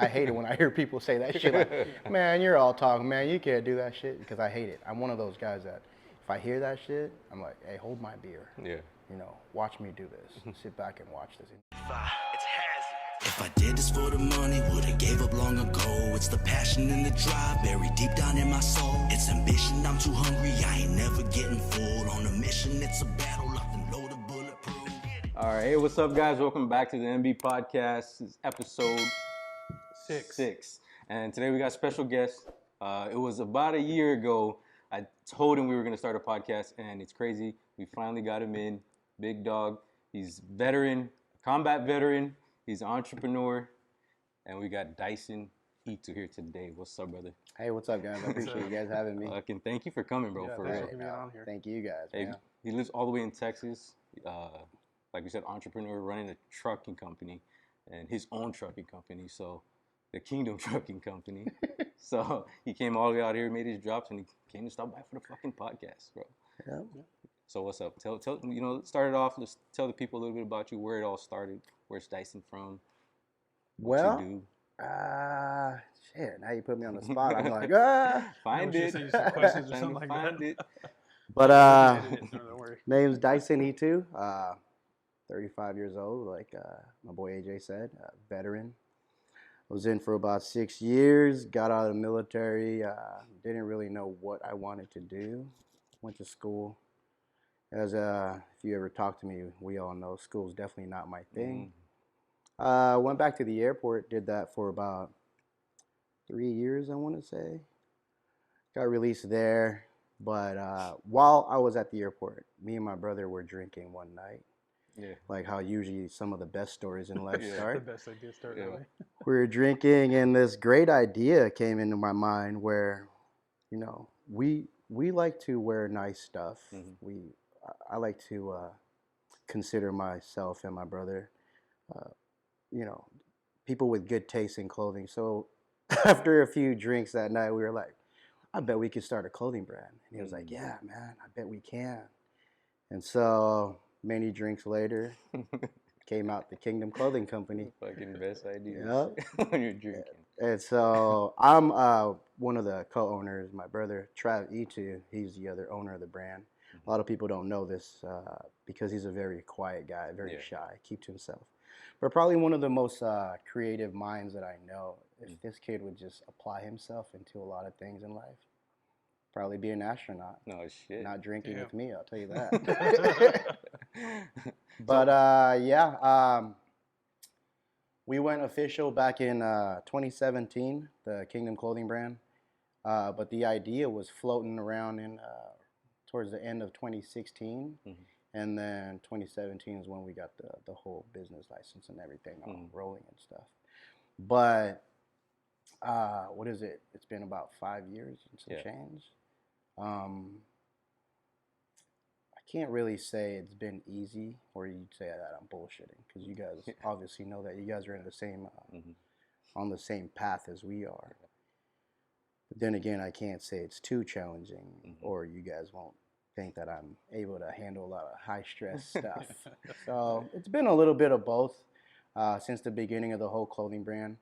I hate it when I hear people say that shit. Like, man, you're all talking, man. You can't do that shit because I hate it. I'm one of those guys that if I hear that shit, I'm like, hey, hold my beer. Yeah. You know, watch me do this. Sit back and watch this. If I did this for the money, would've gave up long ago. It's the passion and the drive buried deep down in my soul. It's ambition, I'm too hungry, I ain't never getting full. On a mission, it's a battle, locked and loaded, bulletproof. All right, hey, what's up, guys? Welcome back to the MB Podcast. This is episode 6. And today we got a special guest. It was about a year ago. I told him we were going to start a podcast, and it's crazy. We finally got him in. Big dog. He's veteran, combat veteran. He's an entrepreneur. And we got Dison Ittu here today. What's up, brother? Hey, what's up, guys? I appreciate you guys having me. Thank you for coming, bro, for real. Thank you, guys. Hey, man. he lives all the way in Texas. Like we said, entrepreneur, running a trucking company and his own trucking company. So the Kngdom Trucking Company. So he came all the way out here, made his drops, and he came to stop by for the fucking podcast, bro. Yeah. So what's up? Tell you know, start it off. Let's tell the people a little bit about you, where it all started, where's Dison from, what you do. Shit, now you put me on the spot. I'm like, Find it. Send you some questions or something like Find that. it. But Don't worry. name's Dison Ittu. 35 years old, like my boy AJ said, veteran. I was in for about 6 years, got out of the military, didn't really know what I wanted to do. Went to school. As if you ever talk to me, we all know school's definitely not my thing. Went back to the airport, did that for about 3 years, I want to say. Got released there, but while I was at the airport, me and my brother were drinking one night. Yeah. Like how usually some of the best stories in life The start. best idea start that way. We were drinking, and this great idea came into my mind where, you know, we like to wear nice stuff. I like to consider myself and my brother, you know, people with good taste in clothing. So after a few drinks that night, we were like, I bet we could start a clothing brand. And he was like, yeah, man, I bet we can. And so many drinks later, came out the Kngdom Klothing Company. Fucking best idea. Yep. When you're drinking. And so I'm one of the co-owners. My brother, Ittu, he's the other owner of the brand. A lot of people don't know this because he's a very quiet guy, very shy, keep to himself. But probably one of the most creative minds that I know. If this kid would just apply himself into a lot of things in life, probably be an astronaut. No shit. Not drinking with me, I'll tell you that. But we went official back in 2017, the Kngdom Klothing brand. But the idea was floating around in towards the end of 2016. And then 2017 is when we got the whole business license and everything all rolling and stuff. But what is it? It's been about 5 years and some change. I can't really say it's been easy, or you'd say that I'm bullshitting, because you guys obviously know that you guys are in the same on the same path as we are. But then again, I can't say it's too challenging, or you guys won't think that I'm able to handle a lot of high stress stuff. So it's been a little bit of both since the beginning of the whole clothing brand.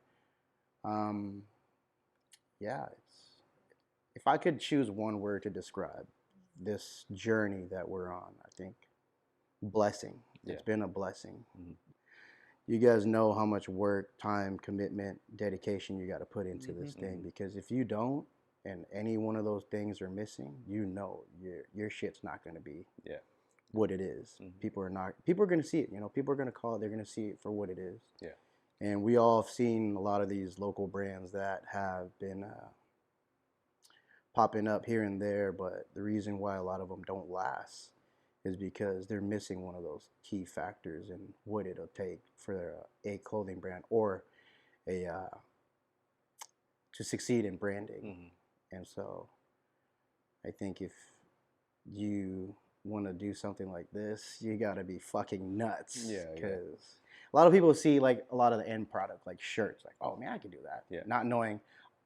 If I could choose one word to describe this journey that we're on, I think blessing. It's been a blessing. You guys know how much work, time, commitment, dedication you got to put into this thing, because if you don't, and any one of those things are missing, you know your shit's not going to be what it is. People are going to see it. You know, people are going to call it. They're going to see it for what it is. Yeah. And we all have seen a lot of these local brands that have been popping up here and there, but the reason why a lot of them don't last is because they're missing one of those key factors in what it'll take for a clothing brand or to succeed in branding. And so I think if you want to do something like this, you got to be fucking nuts. Because a lot of people see like a lot of the end product, like shirts, like, oh man, I can do that. Not knowing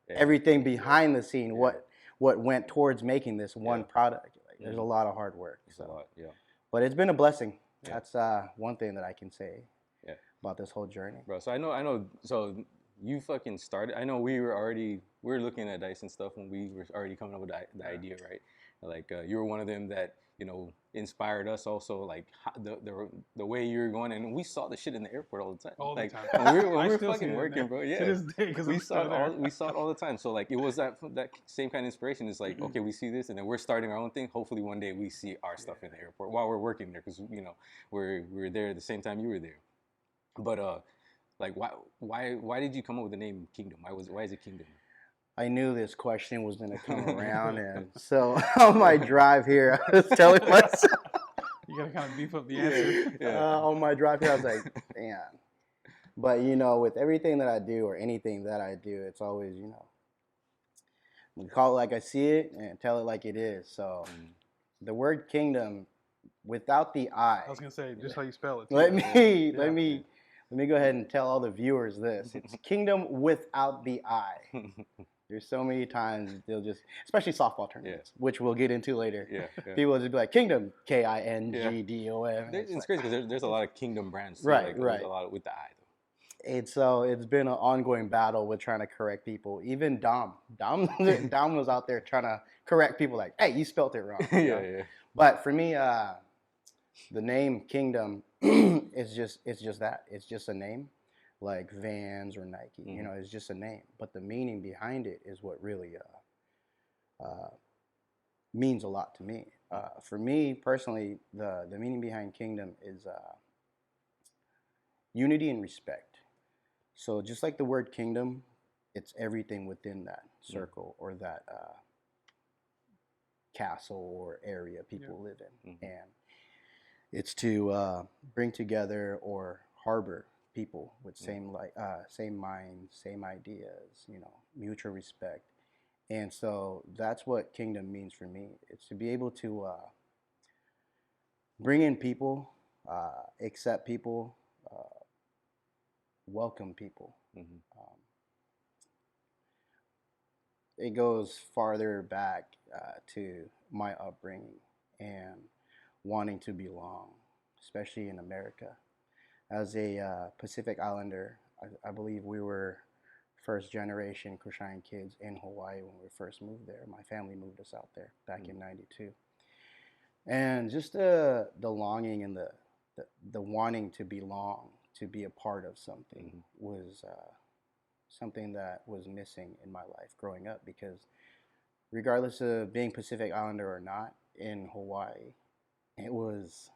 everything behind the scene, what went towards making this one product. Like, there's a lot of hard work. It's a lot, But it's been a blessing. That's one thing that I can say about this whole journey. Bro, so I know, so you fucking started. I know we were looking at Dison stuff when we were already coming up with the idea, right? Like you were one of them that inspired us also, like the way you were going, and we saw the shit in the airport all the time. All the like, time. when we I were still see fucking it in working, there bro. to Yeah, this day, 'cause we I'm saw it still there. we saw it all the time. So like it was that same kind of inspiration. It's like, okay, we see this, and then we're starting our own thing. Hopefully one day we see our stuff in the airport while we're working there, because we're there at the same time you were there. But like why did you come up with the name Kingdom? Why is it Kingdom? I knew this question was going to come around, and so on my drive here, I was telling myself. You gotta kind of beef up the answer. On my drive here, I was like, man. But with everything that I do or anything that I do, it's always we call it like I see it and tell it like it is. So the word kingdom, without the I. I was gonna say just how you spell it. Too. Let me go ahead and tell all the viewers this. It's kingdom without the I. There's so many times they'll just, especially softball tournaments, which we'll get into later. Yeah. People will just be like, Kingdom, Kingdom. It's crazy because there's a lot of Kingdom brands too. Right. There's a lot with the I though. And so it's been an ongoing battle with trying to correct people. Even Dom was out there trying to correct people, like, hey, you spelled it wrong. Yeah. But for me, the name Kingdom is just that. It's just a name. Like Vans or Nike, it's just a name. But the meaning behind it is what really means a lot to me. For me personally, the meaning behind Kingdom is unity and respect. So just like the word kingdom, it's everything within that circle or that castle or area people live in. And it's to bring together or harbor people with same minds, same ideas, mutual respect. And so that's what kingdom means for me. It's to be able to bring in people, accept people, welcome people. It goes farther back to my upbringing and wanting to belong, especially in America. As a Pacific Islander, I believe we were first generation Kushan kids in Hawaii when we first moved there. My family moved us out there back in '92. And just the longing and the wanting to belong, to be a part of something was something that was missing in my life growing up, because regardless of being Pacific Islander or not, in Hawaii, it was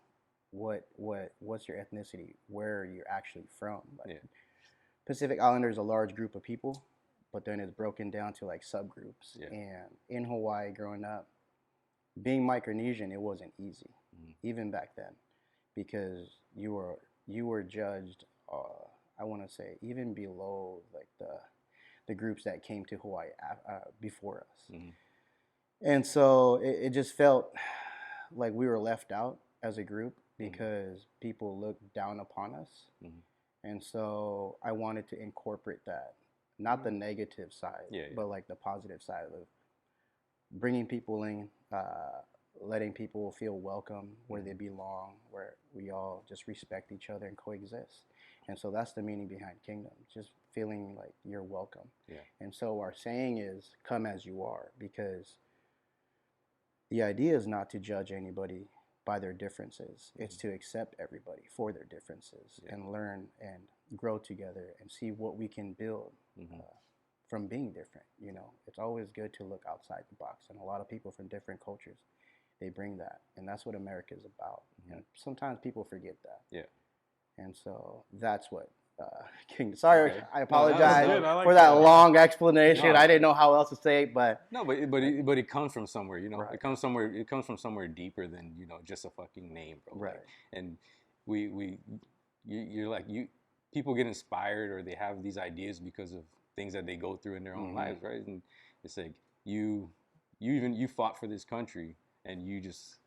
what's your ethnicity, where you're actually from. Like, Pacific Islander is a large group of people, but then it's broken down to like subgroups. And in Hawaii growing up, being Micronesian, it wasn't easy, even back then, because you were judged, I want to say, even below like the groups that came to Hawaii before us. And so it just felt like we were left out as a group, because people looked down upon us. And so I wanted to incorporate that, not the negative side, but like the positive side of bringing people in, letting people feel welcome where they belong, where we all just respect each other and coexist. And so that's the meaning behind Kingdom, just feeling like you're welcome. And so our saying is, come as you are, because the idea is not to judge anybody by their differences. It's to accept everybody for their differences and learn and grow together and see what we can build from being different. It's always good to look outside the box, and a lot of people from different cultures, they bring that, and that's what America is about. And sometimes people forget that. And so that's what Kingdom. Sorry, I apologize for that long explanation. I didn't know how else to say it, but it comes from somewhere. Right. It comes from somewhere deeper than just a fucking name, bro. Right. And you're like, people get inspired, or they have these ideas because of things that they go through in their own lives, right? And it's like you fought for this country, and it's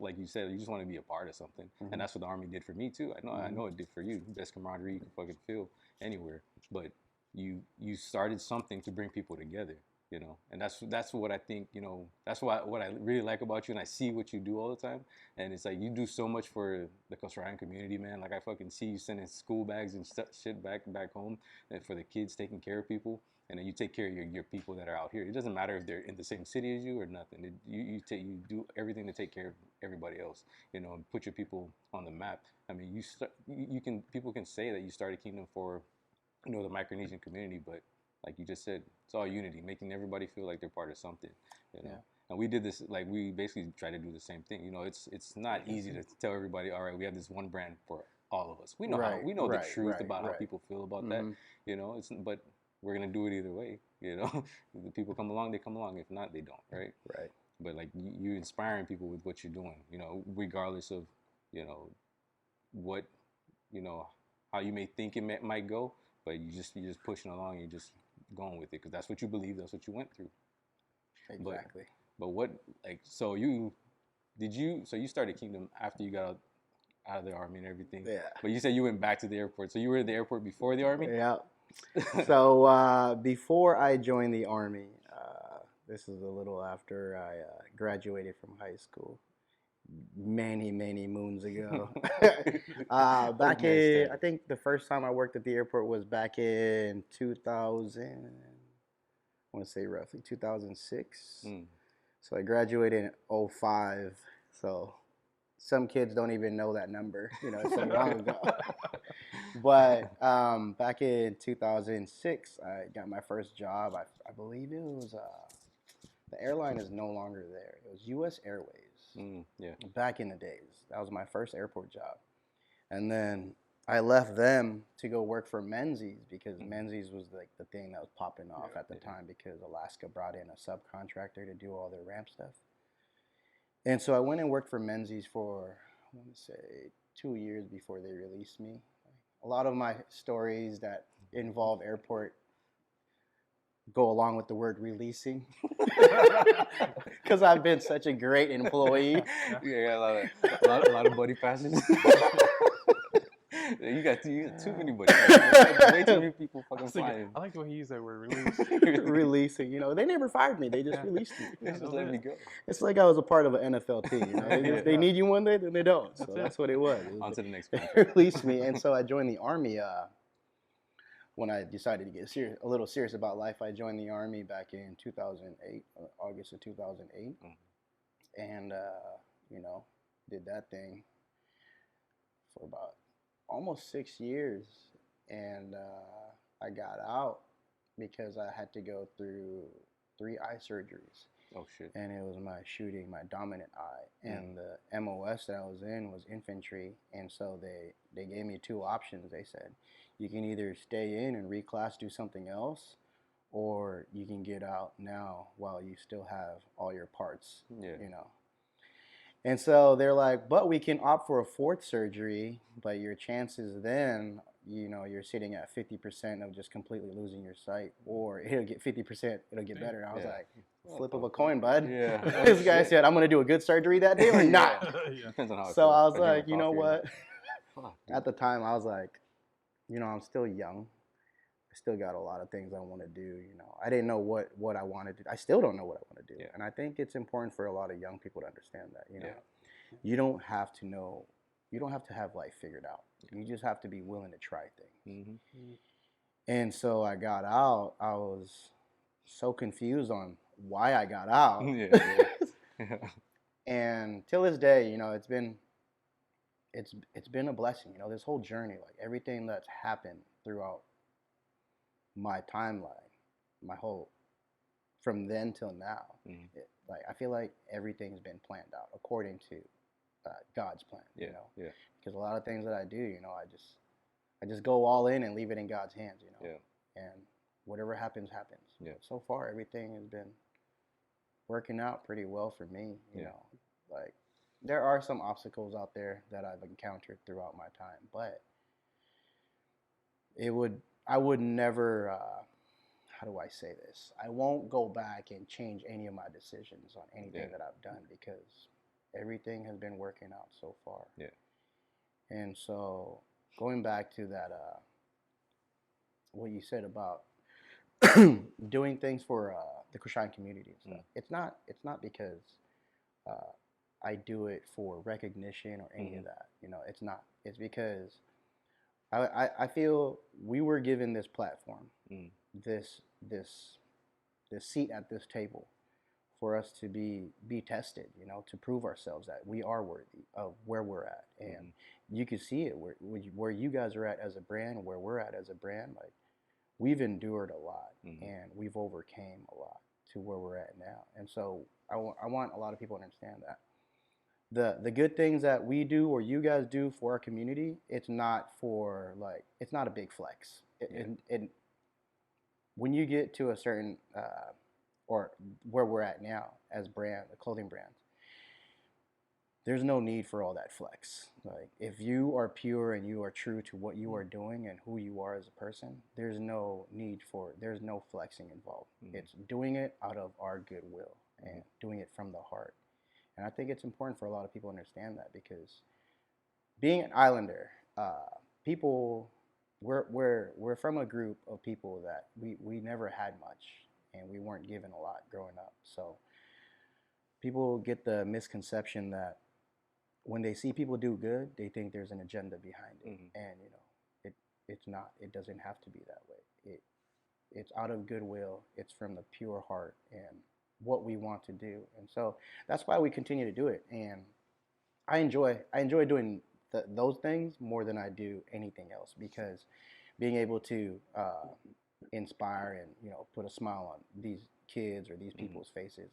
like you said, you just want to be a part of something. And that's what the Army did for me too. I know it did for you. Best camaraderie you can fucking feel anywhere. But you started something to bring people together. you know. And that's what I think, you know, that's what I really like about you, and I see what you do all the time. And it's like you do so much for the Costa Rican community, man. Like I fucking see you sending school bags and shit back home, and for the kids, taking care of people. And then you take care of your people that are out here. It doesn't matter if they're in the same city as you or nothing. You do everything to take care of everybody else, you know, and put your people on the map. I mean, people can say that you started Kngdom for, you know, the Micronesian community, but like you just said, it's all unity, making everybody feel like they're part of something, you know. Yeah. And we did this, like we basically try to do the same thing. You know, it's not easy to tell everybody, all right, we have this one brand for all of us. We know the truth about how people feel about that, you know. But we're gonna do it either way, you know. The people come along, they come along. If not, they don't, right? Right. But like you're inspiring people with what you're doing, you know, regardless of, you know, what, you know, how you may think it might go, but you're just pushing along, you're just going with it because that's what you believe, that's what you went through. Exactly. But what, like, so you started Kngdom after you got out of the army and everything. Yeah. But you said you went back to the airport, so you were at the airport before the army. Yeah. So before I joined the army, this is a little after I graduated from high school, many moons ago. Back in, I think the first time I worked at the airport was back in 2000. I want to say roughly 2006. So I graduated in 05. So some kids don't even know that number. You know, it's so long ago. But back in 2006, I got my first job. I believe it was, the airline is no longer there. It was U.S. Airways. Yeah. Back in the days. That was my first airport job. And then I left them to go work for Menzies because Menzies was like the thing that was popping off at the time because Alaska brought in a subcontractor to do all their ramp stuff. And so I went and worked for Menzies for, I want to say, 2 years before they released me. A lot of my stories that involve airport go along with the word releasing because I've been such a great employee. Yeah, a lot of buddy passes. You got too many buddy passes. Way too many people fucking flying. I like the way he used that word, release. Releasing, you know, they never fired me. They just released me. They just let me go. It's like I was a part of an NFL team. You know, they need you one day, then they don't. So that's what it was. On to the next one. They released me, and so I joined the army. When I decided to get a little serious about life, I joined the army back in 2008, August of 2008, and you know, did that thing for about almost 6 years, and I got out because I had to go through 3 eye surgeries. Oh shit! And it was my dominant eye, and the MOS that I was in was infantry, and so they gave me 2 options. They said, you can either stay in and reclass, do something else, or you can get out now while you still have all your parts. You know. And so they're like, but we can opt for a 4th surgery, but your chances then, you know, you're sitting at 50% of just completely losing your sight, or it'll get 50%, it'll get better. And I was like, flip of a coin, bud. Yeah. This guy said, I'm going to do a good surgery that day or not. Depends on how it so feels. I was like, you know what? At the time, I was like, you know, I'm still young. I still got a lot of things I want to do. You know, I didn't know what I wanted to do. I still don't know what I want to do. Yeah. And I think it's important for a lot of young people to understand that, you know, you don't have to know, you don't have to have life figured out. You just have to be willing to try things. And so I got out. I was so confused on why I got out. And till this day, you know, it's been a blessing. You know, this whole journey, like everything that's happened throughout my timeline, from then till now, like I feel like everything's been planned out according to God's plan. You know, because a lot of things that I do, you know, I just go all in and leave it in God's hands. You know, and whatever happens, happens. So far, everything has been working out pretty well for me. You know, like there are some obstacles out there that I've encountered throughout my time, but I would never, how do I say this? I won't go back and change any of my decisions on anything that I've done because everything has been working out so far. And so going back to that, what you said about doing things for the Kushan community and stuff. It's not because I do it for recognition or any of that. You know, it's not. It's because I feel we were given this platform, this this this seat at this table for us to be tested, you know, to prove ourselves that we are worthy of where we're at. And you can see it where you guys are at as a brand, where we're at as a brand. Like, we've endured a lot and we've overcame a lot to where we're at now. And so I want a lot of people to understand that the good things that we do or you guys do for our community, it's not for like, it's not a big flex. And when you get to a certain or where we're at now as brand, the clothing brands, there's no need for all that flex. Like, if you are pure and you are true to what you are doing and who you are as a person, there's no flexing involved. It's doing it out of our goodwill and doing it from the heart. And I think it's important for a lot of people to understand that, because being an islander, we're from a group of people that we never had much and we weren't given a lot growing up. So people get the misconception that when they see people do good, they think there's an agenda behind it. And you know, it's not. It doesn't have to be that way. It's out of goodwill. It's from the pure heart and what we want to do. And so that's why we continue to do it. And I enjoy doing those things more than I do anything else, because being able to inspire and, you know, put a smile on these kids or these people's faces,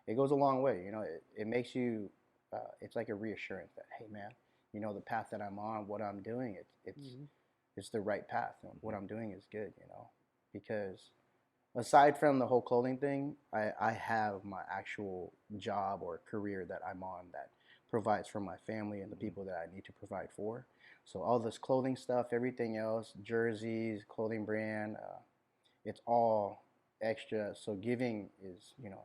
it goes a long way. You know, it makes you it's like a reassurance that, hey man, you know, the path that I'm on, what I'm doing, it's the right path, and what I'm doing is good, you know. Because aside from the whole clothing thing, I have my actual job or career that I'm on that provides for my family and the people that I need to provide for. So all this clothing stuff, everything else, jerseys, clothing brand, it's all extra. So giving is, you know,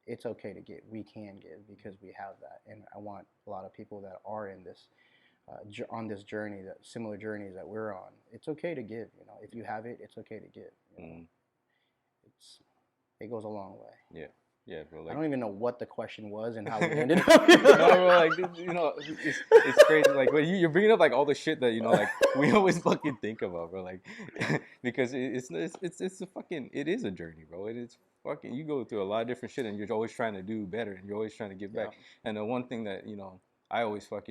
it's okay to give. We can give because we have that. And I want a lot of people that are in this on this journey, that similar journeys that we're on, it's okay to give. You know, if you have it, it's okay to give. You know? It goes a long way. Yeah, bro. Like, I don't even know what the question was and how we ended up. No, bro, like, you know, it's crazy. Like, when you're bringing up like all the shit that, you know, like we always fucking think about, bro. Like, because it's a fucking, it is a journey, bro. It is fucking, you go through a lot of different shit and you're always trying to do better and you're always trying to give back. And the one thing that, you know, I always tell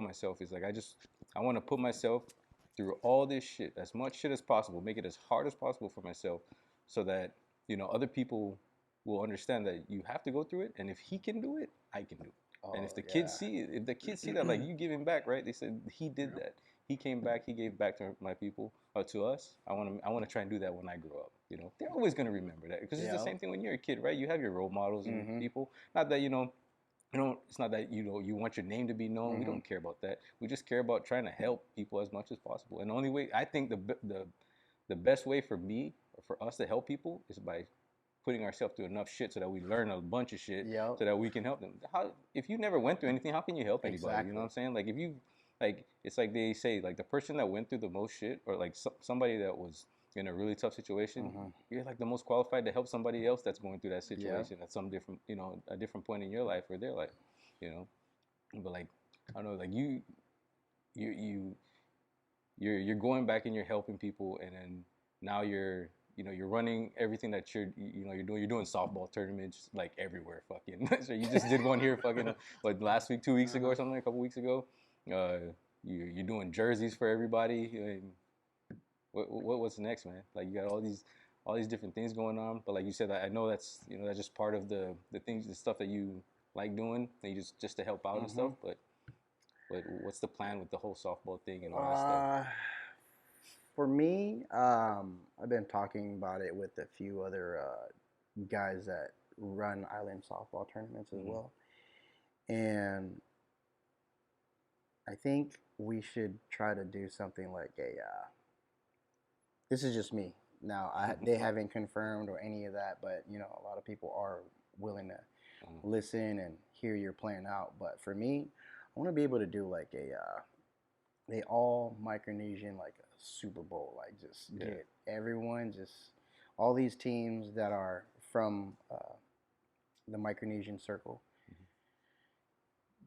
myself is like, I want to put myself through all this shit, as much shit as possible, make it as hard as possible for myself, so that, you know, other people will understand that you have to go through it, and if he can do it, I can do it. And if the kids see that, like, you giving back, right? They said he did that. He came back. He gave back to my people, to us. I want to try and do that when I grow up. You know, they're always gonna remember that, because it's the same thing when you're a kid, right? You have your role models and people. Not that, you know. It's not that, you know, you want your name to be known. We don't care about that. We just care about trying to help people as much as possible. And the only way, I think the best way for me, or for us to help people, is by putting ourselves through enough shit so that we learn a bunch of shit so that we can help them. If you never went through anything, how can you help anybody? Exactly. You know what I'm saying? Like, if you, like, it's like they say, like, the person that went through the most shit, or like somebody that was in a really tough situation, you're like the most qualified to help somebody else that's going through that situation at some different, you know, a different point in your life or their life, you know. But like, I don't know, like you're going back and you're helping people, and then now you're running everything that you're doing softball tournaments like everywhere, fucking. So you just did one here, fucking, like last week, 2 weeks ago or something, a couple weeks ago. You're doing jerseys for everybody. And what's next, man? Like, you got all these different things going on, but like you said, I know that's just part of the things, the stuff that you like doing, and you just to help out and stuff. But what's the plan with the whole softball thing and all that stuff? For me, I've been talking about it with a few other guys that run island softball tournaments as well, and I think we should try to do something like this is just me. Now, they haven't confirmed or any of that, but you know, a lot of people are willing to listen and hear your plan out. But for me, I want to be able to do like a all Micronesian, like a Super Bowl, like just get everyone just all these teams that are from the Micronesian circle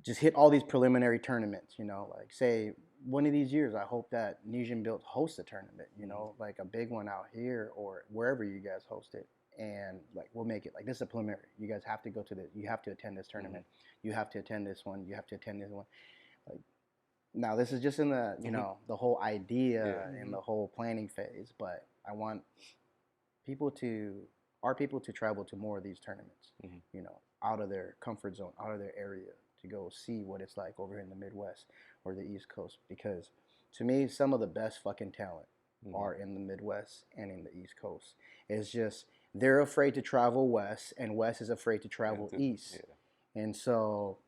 just hit all these preliminary tournaments, you know, like say one of these years, I hope that Nesian Built hosts a tournament, you know, like a big one out here or wherever you guys host it. And like, we'll make it like, this is a preliminary. You guys have to go to this, you have to attend this tournament. You have to attend this one. You have to attend this one. Like, now this is just in the, you know, the whole idea and the whole planning phase, but I want our people to travel to more of these tournaments, you know, out of their comfort zone, out of their area, to go see what it's like over here in the Midwest or the East Coast. Because to me, some of the best fucking talent are in the Midwest and in the East Coast. It's just they're afraid to travel west, and West is afraid to travel east. And so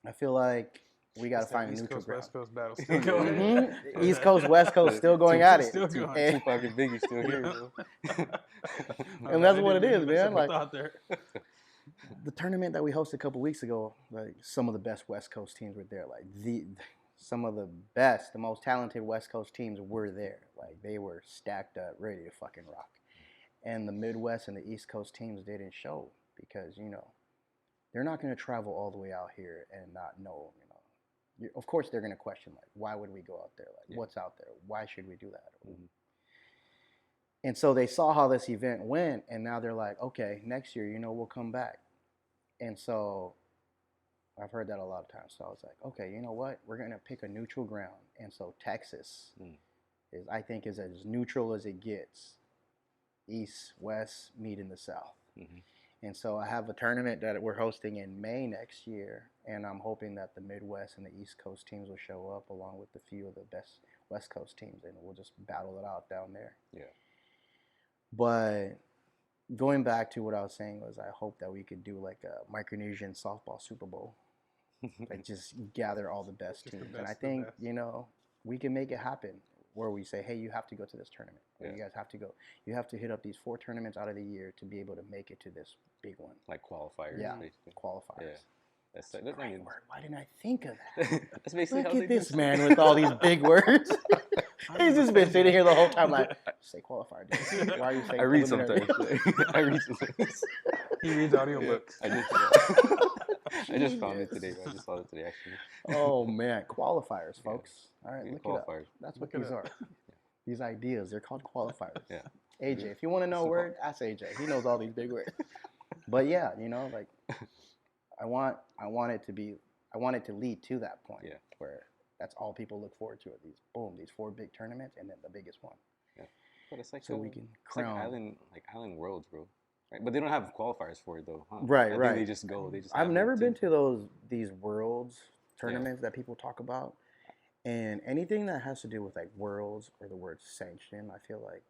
I feel like we got to find a neutral ground. West Coast battle still going. East Coast, West Coast, still going at it. Still going. And, Tupac and Biggie still here, bro. and that's what it is, man. Like, Like the tournament that we hosted a couple weeks ago, like some of the best West Coast teams were there. Like some of the best, the most talented West Coast teams were there. Like they were stacked up, ready to fucking rock. And the Midwest and the East Coast teams didn't show because, you know, they're not going to travel all the way out here and not know, you know. Of course, they're going to question, like, why would we go out there? Like, what's out there? Why should we do that? And so they saw how this event went, and now they're like, okay, next year, you know, we'll come back. And so I've heard that a lot of times. So I was like, okay, you know what? We're going to pick a neutral ground. And so Texas I think, is as neutral as it gets. East, West meet in the South. And so I have a tournament that we're hosting in May next year, and I'm hoping that the Midwest and the East Coast teams will show up along with a few of the best West Coast teams, and we'll just battle it out down there. But going back to what I was saying was I hope that we could do like a Micronesian softball Super Bowl. Like just gather all the best teams. And I think, you know, we can make it happen where we say, hey, you have to go to this tournament. Or you guys have to go. You have to hit up these 4 tournaments out of the year to be able to make it to this big one. Like qualifiers, basically. Qualifiers. Yeah. That's a great word. Why didn't I think of that? That's basically Look how at this man with all these big words. He's just been sitting here the whole time like, say qualifier, dude. Why are you saying I read preliminary? sometimes. I read sometimes. He reads audiobooks. I just found it today. I just saw it today, actually. Oh, man. Qualifiers, folks. All right, look qualifiers. it up. That's what these are. These ideas, they're called qualifiers. Yeah. AJ, if you want to know a word, ask AJ. He knows all these big words. But yeah, you know, like I want it to lead to that point where that's all people look forward to. These 4 big tournaments and then the biggest one. Yeah. But it's like so we can crown like island worlds, bro. Right? But they don't have qualifiers for it though, huh? Right, I right. think they just go. I've never been to these worlds tournaments that people talk about. And anything that has to do with like worlds or the word sanction, I feel like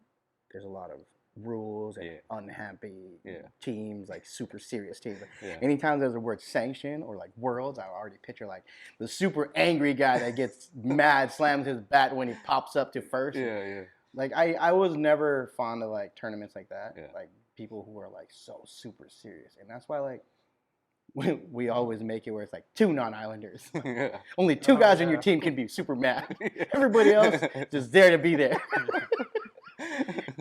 there's a lot of rules and unhappy teams, like super serious teams. Like, anytime there's a word sanction or like worlds, I already picture like the super angry guy that gets mad, slams his bat when he pops up to first. Like I was never fond of like tournaments like that. Like people who are like so super serious. And that's why like we always make it where it's like 2 non-islanders. Only 2 guys on your team can be super mad. Everybody else just there to be there.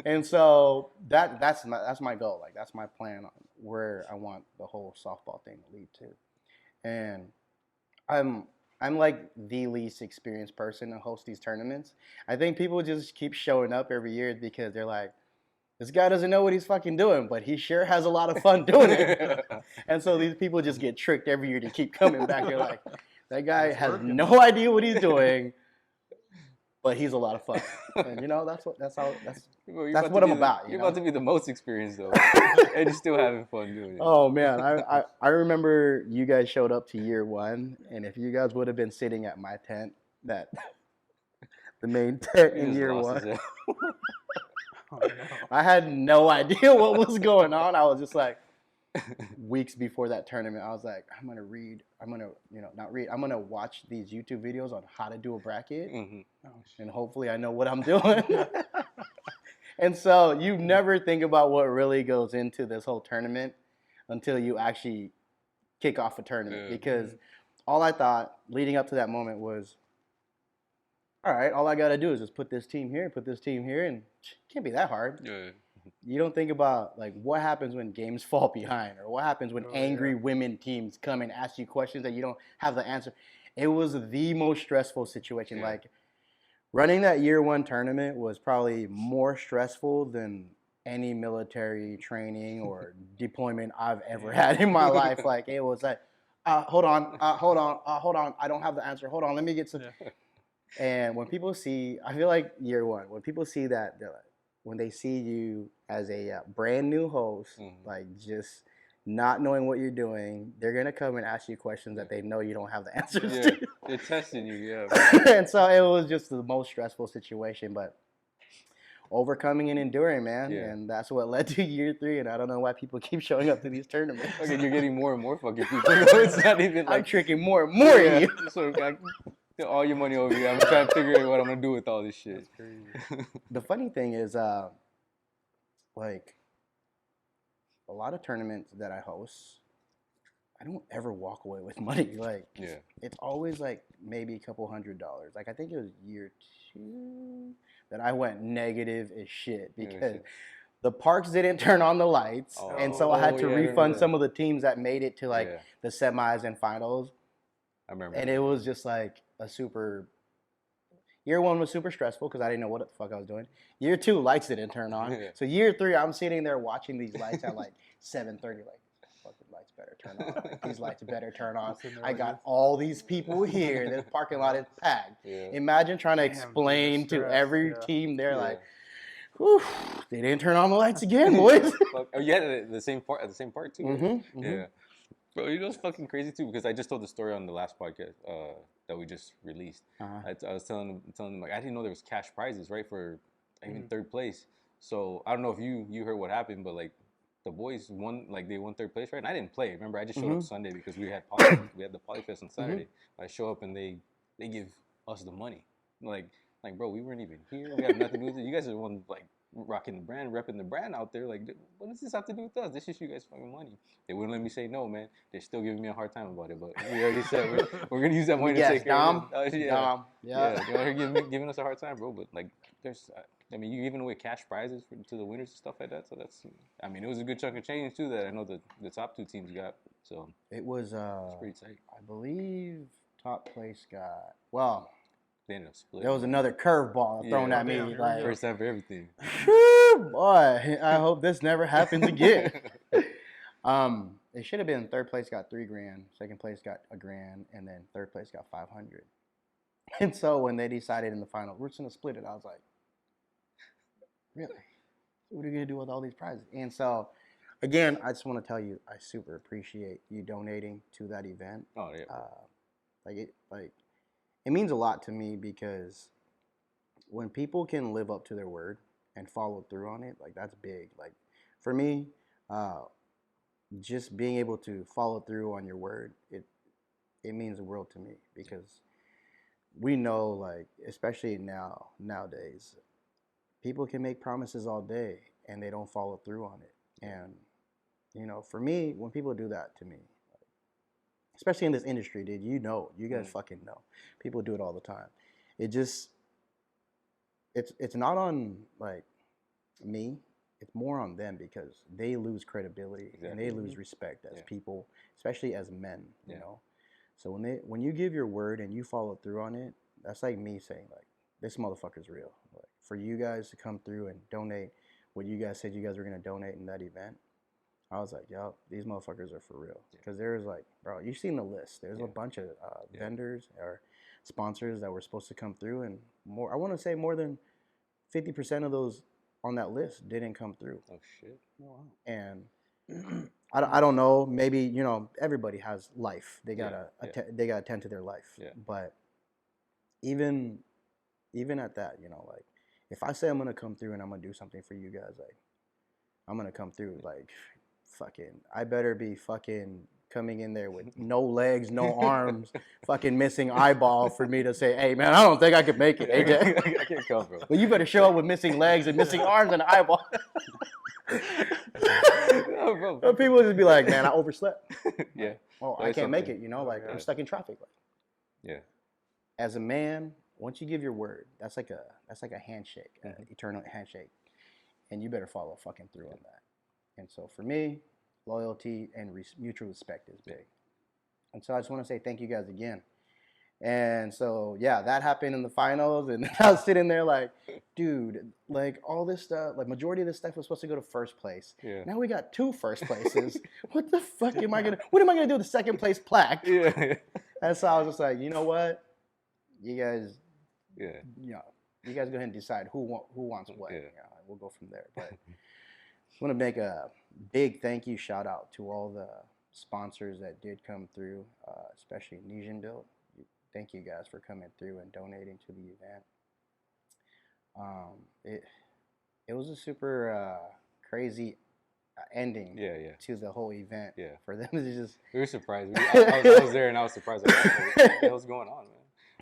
And so that's my goal. Like that's my plan on where I want the whole softball thing to lead to. And I'm like the least experienced person to host these tournaments. I think people just keep showing up every year because they're like, this guy doesn't know what he's fucking doing, but he sure has a lot of fun doing it. And so these people just get tricked every year to keep coming back. They're like, that guy has no idea what he's doing, but he's a lot of fun. And you know, that's what I'm about. You're about to be the most experienced though, and you're still having fun doing it. Oh man, I remember you guys showed up to year 1, and if you guys would have been sitting at my tent, the main tent in year 1. Oh, no. I had no idea what was going on. I was just like, weeks before that tournament, I was like, I'm going to watch these YouTube videos on how to do a bracket. And hopefully I know what I'm doing. And so you never think about what really goes into this whole tournament until you actually kick off a tournament. Because all I thought leading up to that moment was, all right, all I got to do is just put this team here, and it can't be that hard. You don't think about like what happens when games fall behind, or what happens when Oh, angry yeah. women teams come and ask you questions that you don't have the answer. It was the most stressful situation. Yeah. Like running that year one tournament was probably more stressful than any military training or deployment I've ever had in my life. Like it was like, hold on, hold on, I don't have the answer. Hold on, let me get some. Yeah. And when people see, I feel like year one, when people see that, they're like, when they see you as a brand new host, like just not knowing what you're doing, they're gonna come and ask you questions that they know you don't have the answers Yeah, to. they're testing you. Yeah. And so it was just the most stressful situation, but overcoming and enduring, man. Yeah. And that's what led to year three. And I don't know why people keep showing up to these tournaments. Okay, you're getting more and more fucking people. It's not even I'm like tricking more and more of you. So like, all your money over here. I'm trying to figure out what I'm gonna do with all this shit. That's crazy. The funny thing is, like a lot of tournaments that I host, I don't ever walk away with money. Like, Yeah. it's always like maybe a couple $100. Like, I think it was year two that I went negative as shit because the parks didn't turn on the lights, and so I had to refund some of the teams that made it to like the semis and finals. I remember. And it was just like a super. Year one was super stressful because I didn't know what the fuck I was doing. Year two, lights didn't turn on. Yeah. So year three, I'm sitting there watching these lights at like 7:30. Like, fucking lights better turn on. Like, these lights better turn on. I got all these people here. This parking lot is packed. Yeah. Imagine trying to Damn, explain dude, to stress, every yeah. team there, Yeah. like, whew, they didn't turn on the lights again, boys. Oh, you had the same part at the same part too. Right? Mm-hmm. Yeah. Bro, you know it's fucking crazy too because I just told the story on the last podcast that we just released. Uh-huh. I was telling them like I didn't know there was cash prizes right for even third place. So I don't know if you heard what happened, but like the boys won, like they won third place, right? And I didn't play. Remember, I just showed up Sunday because we had the Polyfest on Saturday. I show up and they give us the money. Like bro, we weren't even here. We have nothing to do with it. You guys are the one like rocking the brand, repping the brand out there. Like, what does this have to do with us? This is you guys fucking money. They wouldn't let me say no, man. They're still giving me a hard time about it, but we already said we're gonna use that money to take care of it. Dom. Yeah, they're giving us a hard time, bro. But like, there's, I mean, you giving away cash prizes to the winners and stuff like that. So that's, I mean, it was a good chunk of change too that I know the top two teams got. So It was, it's pretty tight. I believe, top place got, well, They ended up splitting. there was another curveball thrown at me. damn, here we Like, go. First time for everything. whew, boy, I hope this never happens again. It should have been third place got $3,000, second place got $1,000, and then third place got $500. And so when they decided in the final, we're just gonna split it, I was like, really? What are you gonna do with all these prizes? And so, again, I just want to tell you, I super appreciate you donating to that event. Oh yeah. It means a lot to me because when people can live up to their word and follow through on it, like that's big. Like for me, just being able to follow through on your word, it means the world to me because we know, like, especially nowadays, people can make promises all day and they don't follow through on it. And for me, when people do that to me, especially in this industry, dude, you guys fucking know. People do it all the time. It just, it's not on, like, me. It's more on them because they lose credibility and they lose respect as people, especially as men, you know? So when you give your word and you follow through on it, that's like me saying, like, this motherfucker's real. Like, for you guys to come through and donate what you guys said you guys were going to donate in that event, I was like, yo, these motherfuckers are for real. Because there's like, bro, you've seen the list. There's a bunch of vendors or sponsors that were supposed to come through, and more. I want to say more than 50% of those on that list didn't come through. Oh shit. Oh, wow. And I don't know. Maybe everybody has life. They gotta they gotta attend to their life. Yeah. But even at that, like if I say I'm gonna come through and I'm gonna do something for you guys, like I'm gonna come through, like. Fucking, I better be fucking coming in there with no legs, no arms, fucking missing eyeball for me to say, hey man, I don't think I could make it, AJ. I can't come, bro. Well, you better show up with missing legs and missing arms and eyeball. No, bro. But people just be like, man, I overslept. Yeah. Oh, I can't make it, like I'm stuck in traffic. Like, Yeah. as a man, once you give your word, that's like a handshake, an eternal handshake. and you better follow fucking through on that. And so for me, loyalty and mutual respect is big. And so I just want to say thank you guys again. And so, yeah, that happened in the finals. And I was sitting there like, dude, like all this stuff, like majority of this stuff was supposed to go to first place. Yeah. Now we got 2 first places. What the fuck am I going to, what am I going to do with the second place plaque? Yeah. And so I was just like, you know what? You guys, Yeah. you know, you guys go ahead and decide who wants what. Yeah. You know, we'll go from there. But I want to make a big thank you shout out to all the sponsors that did come through, especially Kngdom. Thank you guys for coming through and donating to the event. It was a super crazy ending to the whole event. Yeah. For them to just... We were surprised. I was there and I was surprised. Like, what the hell's going on, man?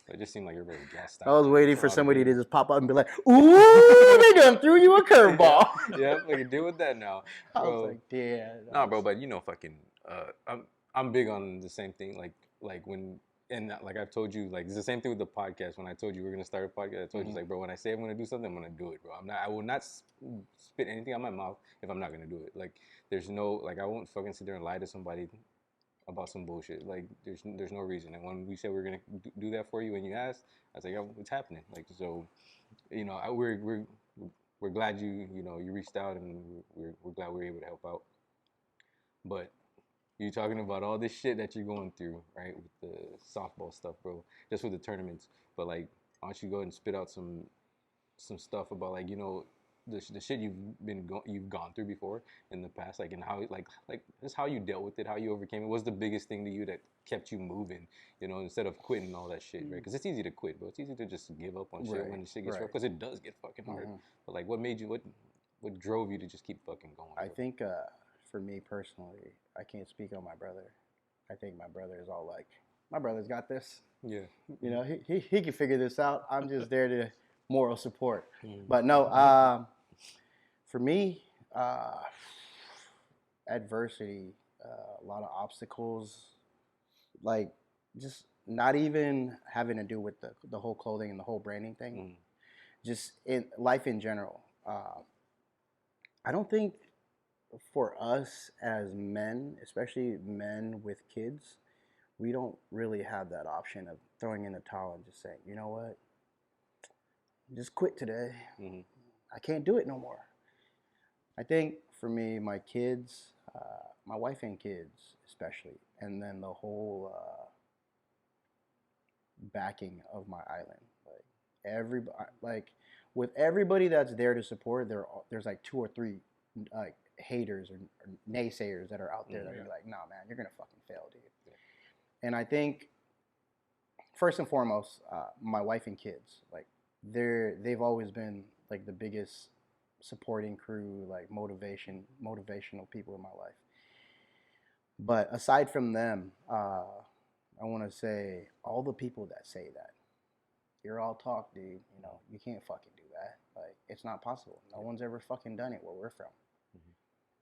It just seemed like everybody was gassed out. I was waiting for somebody to just pop up and be like, ooh, they done threw you a curveball. Yeah, like deal with that now. I was like, damn. Nah, bro, but you know, fucking, I'm big on the same thing. Like when, and like I've told you, like it's the same thing with the podcast. When I told you we're gonna start a podcast, I told you like, bro, when I say I'm gonna do something, I'm gonna do it, bro. I will not spit anything out my mouth if I'm not gonna do it. Like there's no, like I won't fucking sit there and lie to somebody about some bullshit. Like there's no reason. And when we said we're gonna do that for you and you asked, I was like, oh, it's happening. Like so, you know, we're glad you reached out and we're glad we were able to help out. But you're talking about all this shit that you're going through, right, with the softball stuff, bro, just with the tournaments. But like, why don't you go ahead and spit out some stuff about like, you know, the shit you've gone through before in the past, like, and how like just how you dealt with it, how you overcame it. What's the biggest thing to you that kept you moving, you know, instead of quitting all that shit, right? Because it's easy to quit, but it's easy to just give up on shit when the shit gets rough, because it does get fucking hard. But like, what made you, what drove you to just keep fucking going? I think for me personally, I can't speak on my brother. I think my brother is all like, my brother's got this. Yeah. You know, he can figure this out. I'm just there to moral support. But no, for me, adversity, a lot of obstacles, like just not even having to do with the whole clothing and the whole branding thing, just in life in general. I don't think for us as men, especially men with kids, we don't really have that option of throwing in the towel and just saying, you know what, just quit today. I can't do it no more. I think for me, my kids, my wife and kids especially, and then the whole backing of my island, like with everybody that's there to support, there's like 2 or 3 like haters or naysayers that are out there that are like, nah, man, you're gonna fucking fail, dude. And I think first and foremost, my wife and kids, like they've always been like the biggest supporting crew, like motivational people in my life. But aside from them, I want to say all the people that say that you're all talk, dude. You know, you can't fucking do that. Like, it's not possible. No one's ever fucking done it where we're from.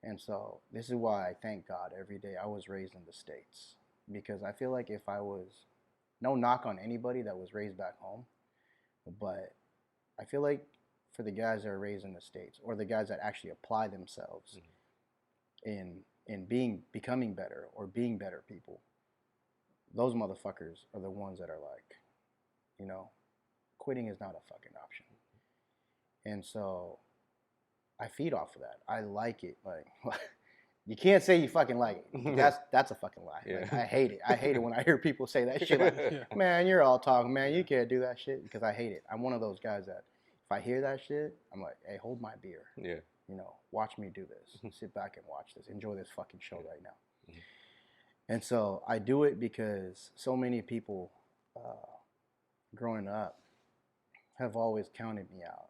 And so this is why I thank God every day I was raised in the States, because I feel like if I was, no knock on anybody that was raised back home, but I feel like for the guys that are raised in the States, or the guys that actually apply themselves in becoming better or being better people, those motherfuckers are the ones that are like, you know, quitting is not a fucking option. And so I feed off of that. I like it. Like, you can't say you fucking like it. That's a fucking lie. Yeah. Like, I hate it. I hate it when I hear people say that shit. Like, man, you're all talking, man. You can't do that shit, because I hate it. I'm one of those guys that if I hear that shit, I'm like, hey, hold my beer. Yeah. You know, watch me do this. Sit back and watch this. Enjoy this fucking show right now. And so I do it because so many people growing up have always counted me out.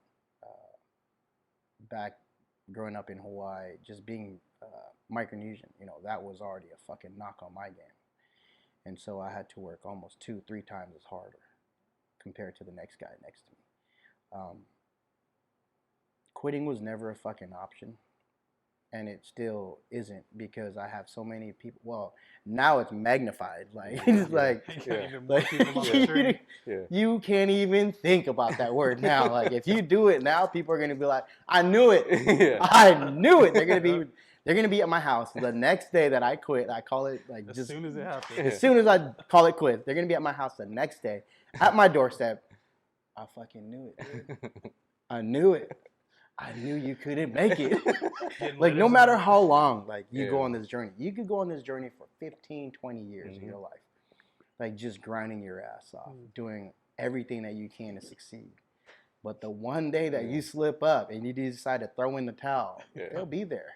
Back growing up in Hawaii, just being Micronesian, you know, that was already a fucking knock on my game. And so I had to work almost 2-3 times as harder compared to the next guy next to me. Quitting was never a fucking option. and it still isn't because I have so many people. Well, now it's magnified. Like it's You like, got even more like people on the journey. you can't even think about that word now. Like if you do it now, people are gonna be like, "I knew it, I knew it." They're gonna be at my house the next day that I quit. I call it like As just soon as it happens. as soon as I call it quit, they're gonna be at my house the next day at my doorstep. I fucking knew it, dude. I knew it. I knew you couldn't make it. Like no matter how long like you go on this journey, you could go on this journey for 15, 20 years of your life. Like just grinding your ass off, doing everything that you can to succeed. But the one day that you slip up and you decide to throw in the towel, they'll be there.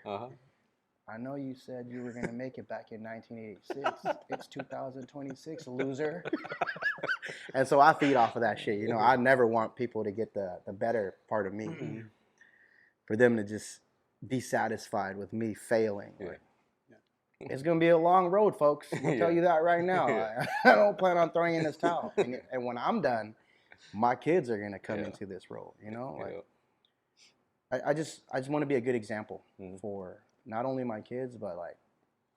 I know you said you were going to make it back in 1986. It's 2026, loser. And so I feed off of that shit. You know, I never want people to get the better part of me. For them to just be satisfied with me failing. Like, it's going to be a long road, folks. I'll tell you that right now. I don't plan on throwing in this towel. And when I'm done, my kids are going to come into this role, you know? Like, I just want to be a good example for not only my kids, but like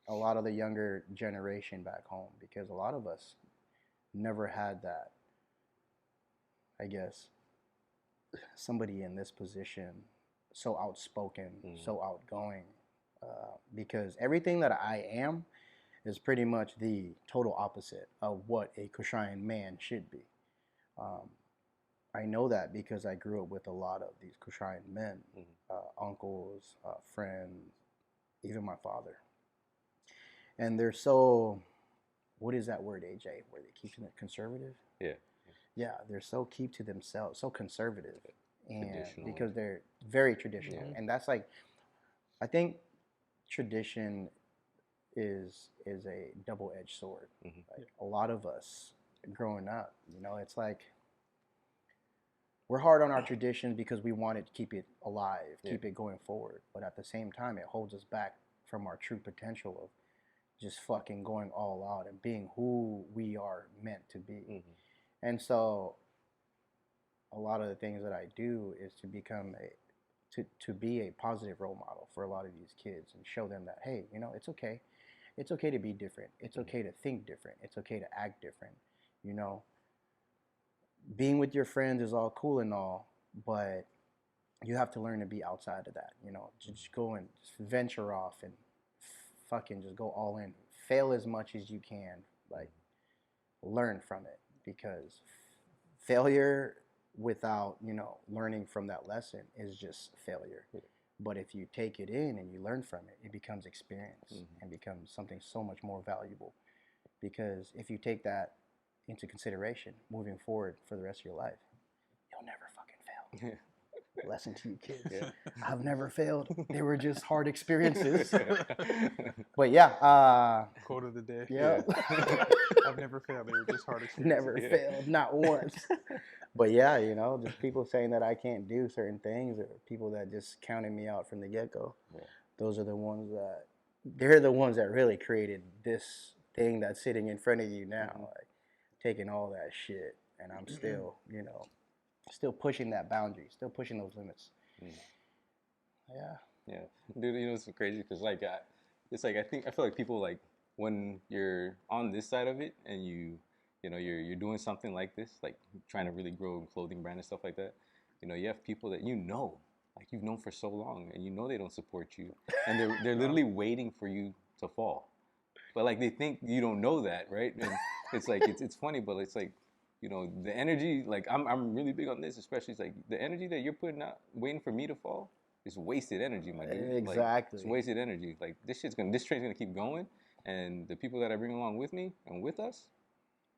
a lot of the younger generation back home, because a lot of us never had that, I guess, somebody in this position so outspoken, so outgoing, because everything that I am is pretty much the total opposite of what a Kushian man should be. I know that because I grew up with a lot of these Kushian men, uncles, friends, even my father. And they're so, what is that word, AJ, where they keep it conservative? Yeah, they're so keep to themselves, so conservative. And because they're very traditional. And that's like, I think tradition is a double-edged sword. Like a lot of us growing up, you know, it's like we're hard on our tradition because we want to keep it alive, keep it going forward. But at the same time, it holds us back from our true potential of just fucking going all out and being who we are meant to be. And so a lot of the things that I do is to become to be a positive role model for a lot of these kids and show them that, hey, you know, it's okay. It's okay to be different. It's okay to think different. It's okay to act different. You know, being with your friends is all cool and all, but you have to learn to be outside of that. You know, just go and just venture off and fucking just go all in. Fail as much as you can. Like, learn from it, because failure without, you know, learning from that lesson is just failure. But if you take it in and you learn from it, it becomes experience and becomes something so much more valuable. Because if you take that into consideration moving forward for the rest of your life, you'll never fucking fail. Lesson to you kids. I've never failed. They were just hard experiences. But yeah. Quote of the day. Yeah. I've never failed. They were just hard experiences. Never failed, not once. But yeah, you know, just people saying that I can't do certain things, or people that just counted me out from the get-go. Those are the ones that, they're the ones that really created this thing that's sitting in front of you now. Like, taking all that shit, and I'm still, you know, still pushing that boundary, still pushing those limits. Yeah, dude, you know, it's crazy because like, it's like I feel like people, like, when you're on this side of it and you know, you're doing something like this, like trying to really grow a clothing brand and stuff like that. You know, you have people that you know, like you've known for so long, and you know they don't support you, and they're literally waiting for you to fall. But like they think you don't know that, right? And it's like it's funny, but it's like, you know, the energy. Like I'm really big on this, especially. It's like the energy that you're putting out, waiting for me to fall, is wasted energy, my dude. Exactly. Like, it's wasted energy. Like this train's gonna keep going, and the people that I bring along with me and with us,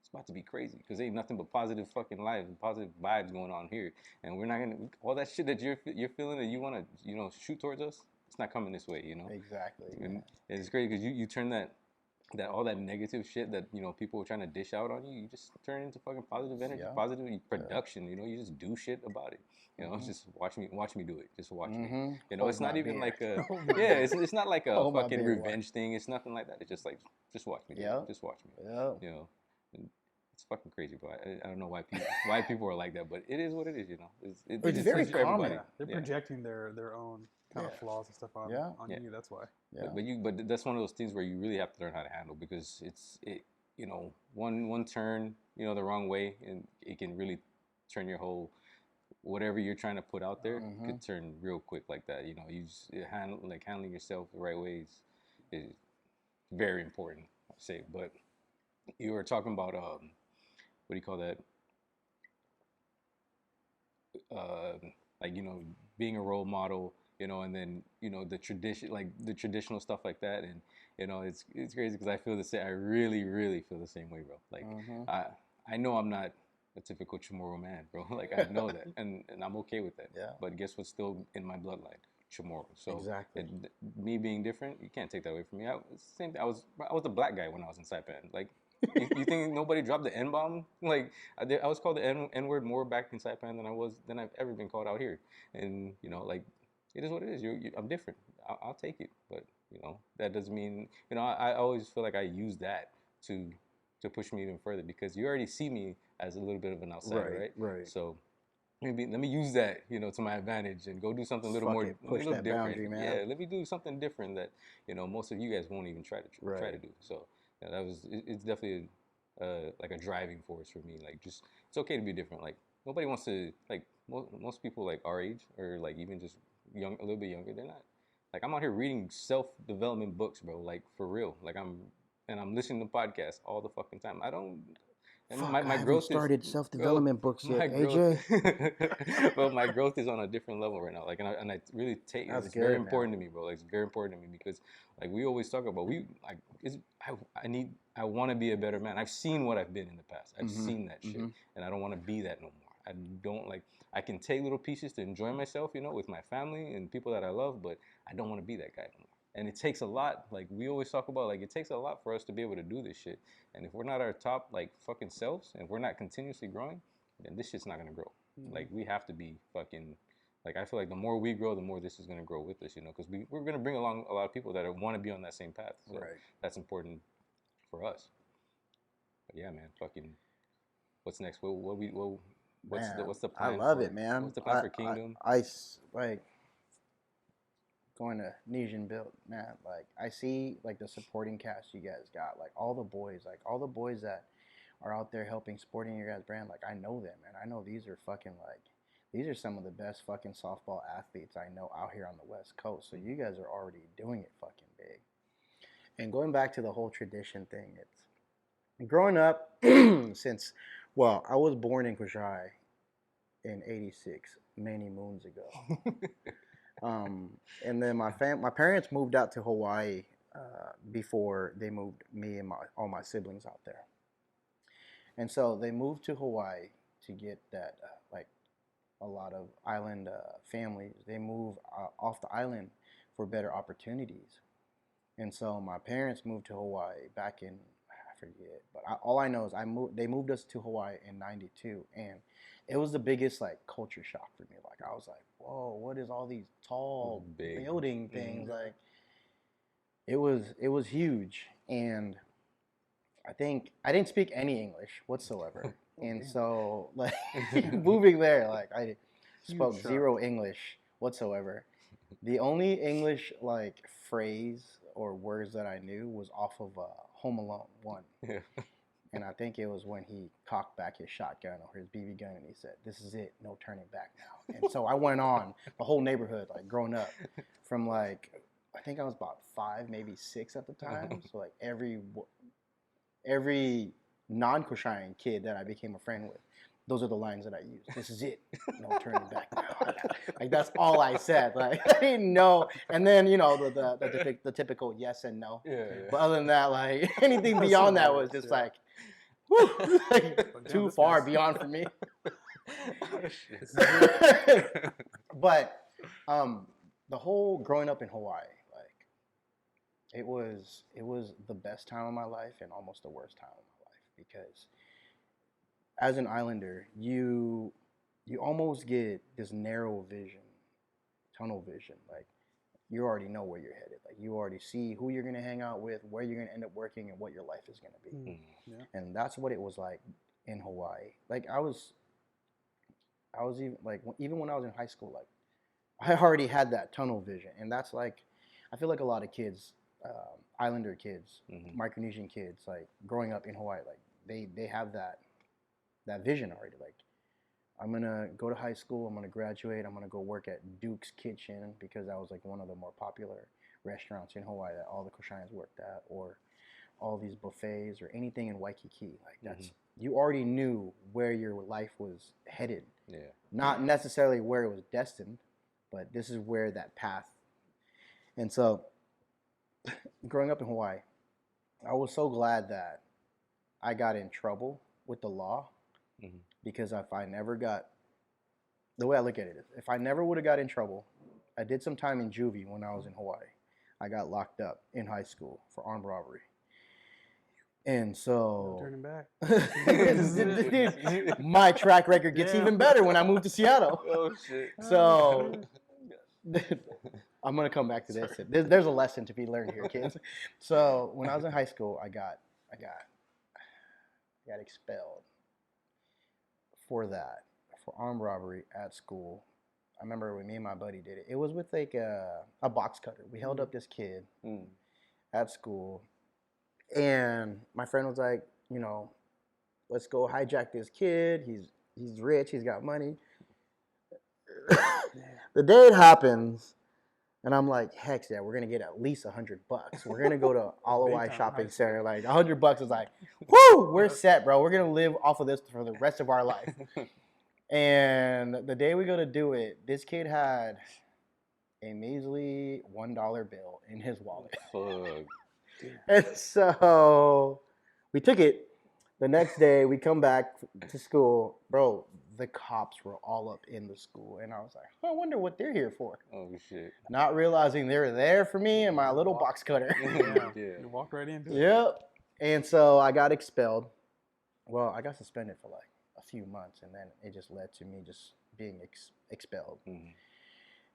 it's about to be crazy, because ain't nothing but positive fucking lives and positive vibes going on here, and we're not gonna, all that shit that you're feeling that you want to, you know, shoot towards us, it's not coming this way, you know. Exactly. And it's great because you turn that all that negative shit that, you know, people were trying to dish out on you, you just turn into fucking positive energy, positive production. You know, you just do shit about it. You know, it's just watch me do it. Just watch me. You know, it's not even like a it's not like a fucking revenge thing. It's nothing like that. It's just like, just watch me. Just watch me. You know, and it's fucking crazy, bro. I don't know why people are like that, but it is what it is. You know, It's very for common. everybody. They're projecting their own kind of flaws and stuff on Yeah. you. That's why. Yeah. But that's one of those things where you really have to learn how to handle, because one turn the wrong way, and it can really turn your whole whatever you're trying to put out there could turn real quick like that. You just handling yourself the right way is very important, I say. But you were talking about what do you call that? Like being a role model, and then the traditional stuff like that, and it's crazy because I feel the same. I really feel the same way, bro. Like I know I'm not a typical Chamorro man, bro. Like I know that, and I'm okay with that. Yeah. But guess what's still in my bloodline? Chamorro. So Exactly. Me being different, you can't take that away from me. I was the black guy when I was in Saipan. Like you think nobody dropped the N-bomb? Like I was called the N-word more back in Saipan than I've ever been called out here. And like it is what it is. I'm different. I'll take it. But that doesn't mean I always feel like I use that to push me even further, because you already see me as a little bit of an outsider, right? Right. So maybe let me use that to my advantage and go do something a little Fuck more it, push a little that different. boundary, man. Yeah, let me do something different that most of you guys won't even try to do. So it's definitely like a driving force for me. Like just it's okay to be different. Like nobody wants to, like most people like our age, or like even just a little bit younger, they're not. Like I'm out here reading self-development books, bro. Like for real. Like I'm listening to podcasts all the fucking time. I don't. And Fuck, my I haven't growth started self-development books yet, AJ. Well, my growth is on a different level right now. Like, and I really take That's it's good, very man. important to me, bro. Like, it's very important to me because, like, we always talk about I want to be a better man. I've seen what I've been in the past. I've seen that shit, and I don't want to be that no more. I don't like. I can take little pieces to enjoy myself, with my family and people that I love, but I don't want to be that guy no more. And it takes a lot, like we always talk about, like it takes a lot for us to be able to do this shit. And if we're not our top, like fucking selves, and if we're not continuously growing, then this shit's not gonna grow. Like we have to be fucking, like I feel like the more we grow, the more this is gonna grow with us, because we're gonna bring along a lot of people that want to be on that same path. So that's important for us. But yeah, man, fucking, what's next? What's the plan? I love it, man. What's the plan for Kngdom? I like going to Kngdom build, man. Like I see like the supporting cast you guys got, like all the boys that are out there helping supporting your guys' brand. Like I know them, and I know these are some of the best fucking softball athletes I know out here on the West Coast. So you guys are already doing it fucking big. And going back to the whole tradition thing, it's growing up since, well, I was born in Kushai in '86, many moons ago. And then my parents moved out to Hawaii before they moved me and all my siblings out there. And so they moved to Hawaii to get that, like a lot of island families, they move off the island for better opportunities. And so my parents moved to Hawaii back in, I forget, but all I know is they moved us to Hawaii in '92, and it was the biggest like culture shock for me. Like I was like, whoa, what is all these tall building things? Like it was huge. And I think I didn't speak any English whatsoever. And so like moving there, like I spoke zero English whatsoever. The only English like phrase or words that I knew was off of Home Alone 1. Yeah. And I think it was when he cocked back his shotgun or his BB gun and he said, "This is it, no turning back now." And so I went on the whole neighborhood, like growing up from like, I think I was about 5, maybe 6 at the time. So like every non-Kushayan kid that I became a friend with, those are the lines that I used. "This is it, no turning back now." Like that's all I said. Like I didn't know. And then the typical yes and no. Yeah. But other than that, like anything beyond that was just like, whew, like too far beyond for me. But the whole growing up in Hawaii, like it was the best time of my life and almost the worst time of my life, because as an islander, you almost get this narrow vision, tunnel vision. Like you already know where you're headed. Like you already see who you're gonna hang out with, where you're gonna end up working, and what your life is gonna be. Yeah. And that's what it was like in Hawaii. Like I was even like even when I was in high school, like I already had that tunnel vision, and that's like, I feel like a lot of kids, Islander kids, Micronesian kids, like growing up in Hawaii, like they have that vision already. Like, I'm gonna go to high school, I'm gonna graduate, I'm gonna go work at Duke's Kitchen because that was like one of the more popular restaurants in Hawaii that all the Koshans worked at, or all these buffets or anything in Waikiki. Like that's you already knew where your life was headed. Yeah. Not necessarily where it was destined, but this is where that path. And so growing up in Hawaii, I was so glad that I got in trouble with the law because if I never got, the way I look at it is, if I never would have got in trouble, I did some time in juvie when I was in Hawaii. I got locked up in high school for armed robbery. And so, Turning back. my track record gets even better when I moved to Seattle. Oh shit. So, I'm gonna come back to this. There's a lesson to be learned here, kids. So when I was in high school, I got expelled for armed robbery at school. I remember when me and my buddy did it. It was with like a box cutter. We held up this kid at school, and my friend was like, you know, let's go hijack this kid. He's rich. He's got money. The day it happens, and I'm like, heck yeah, we're gonna get at least $100. We're gonna go to Alawai Shopping Center. Like $100 is like, whoo, we're set, bro. We're gonna live off of this for the rest of our life. And the day we go to do it, this kid had a measly $1 bill in his wallet. Fuck. And so we took it. The next day we come back to school, bro. The cops were all up in the school, and I was like, I wonder what they're here for. Oh shit. Not realizing they were there for me and my little box cutter. Yeah. You walked right into it. Yep. And so I got expelled. Well, I got suspended for like a few months, and then it just led to me just being expelled.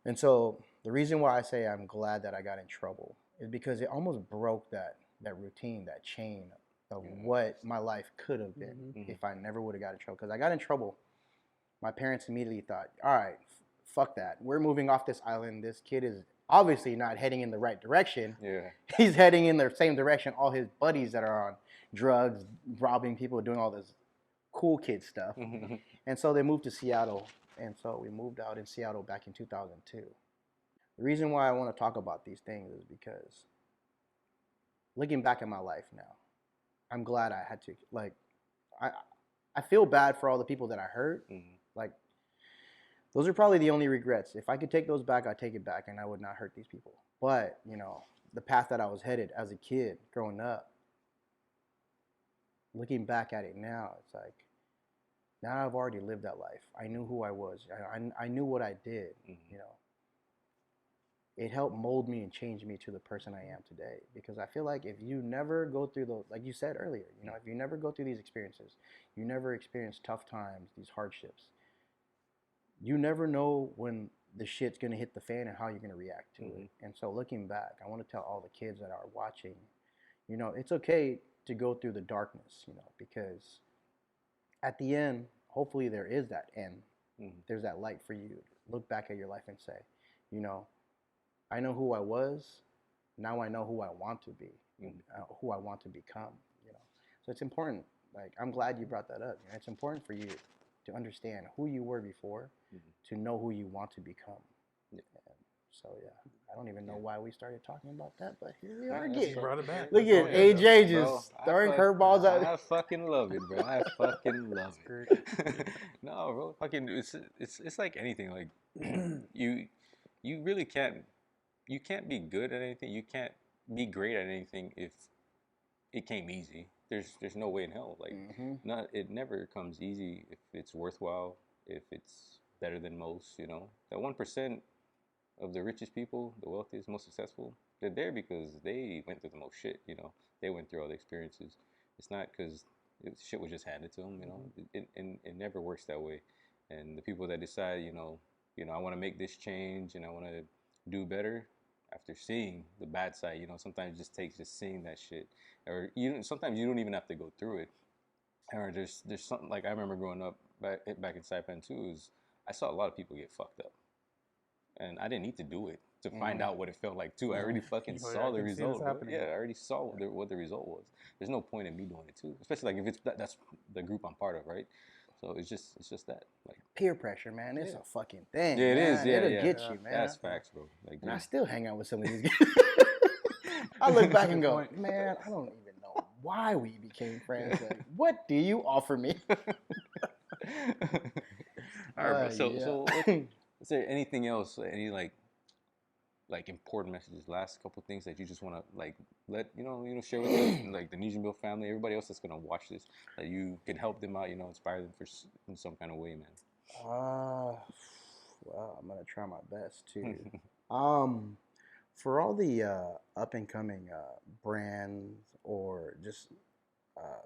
And so the reason why I say I'm glad that I got in trouble is because it almost broke that routine, that chain of what my life could have been if I never would have got in trouble. Because I got in trouble. My parents immediately thought, all right, fuck that. We're moving off this island. This kid is obviously not heading in the right direction. Yeah. He's heading in the same direction all his buddies that are on drugs, robbing people, doing all this cool kid stuff. And so they moved to Seattle. And so we moved out in Seattle back in 2002. The reason why I want to talk about these things is because looking back at my life now, I'm glad I had to, like, I feel bad for all the people that I hurt. Like, those are probably the only regrets. If I could take those back, I'd take it back, and I would not hurt these people. But, you know, the path that I was headed as a kid growing up, looking back at it now, it's like, now I've already lived that life. I knew who I was. I knew what I did, you know. It helped mold me and change me to the person I am today. Because I feel like if you never go through those, like you said earlier, you know, if you never go through these experiences, you never experience tough times, these hardships, you never know when the shit's going to hit the fan and how you're going to react to it. And so looking back, I want to tell all the kids that are watching, you know, it's okay to go through the darkness, you know, because at the end, hopefully there is that end. There's that light for you to look back at your life and say, you know, I know who I was. Now I know who I want to be, who I want to become. You know, so it's important. Like, I'm glad you brought that up. You know, it's important for you to understand who you were before, to know who you want to become. And so yeah, I don't even know why we started talking about that, but here we are again. Brought it back. Look at AJ just throwing curveballs out. I fucking love it, bro. I fucking love it. No, bro, fucking it's like anything. Like you really can't. You can't be good at anything. You can't be great at anything if it came easy. There's no way in hell. Like it never comes easy if it's worthwhile, if it's better than most, you know. That 1% of the richest people, the wealthiest, most successful, they're there because they went through the most shit, you know. They went through all the experiences. It's not because shit was just handed to them, you know. It never works that way. And the people that decide, you know, I want to make this change and I want to do better, after seeing the bad side, you know, sometimes it just takes just seeing that shit, or sometimes you don't even have to go through it. Or there's something, like I remember growing up back in Saipan too, is I saw a lot of people get fucked up, and I didn't need to do it to find out what it felt like too. I already fucking saw the result. Yeah, I already saw what the result was. There's no point in me doing it too, especially like if it's that's the group I'm part of, right? So it's just that like peer pressure, man. It's a fucking thing. Yeah, it man. is. Yeah, It'll yeah. get you, man. That's facts, bro. Like, And I dude. still hang out with some of these guys. I look back and go, man, I don't even know why we became friends. Like, what do you offer me? All right, bro. So is there anything else? Any like important messages? Last couple things that you just want to like let share with like the Kngdom family, everybody else that's gonna watch this, that you can help them out, inspire them in some kind of way, man. Well, I'm gonna try my best too. For all the up and coming brands or just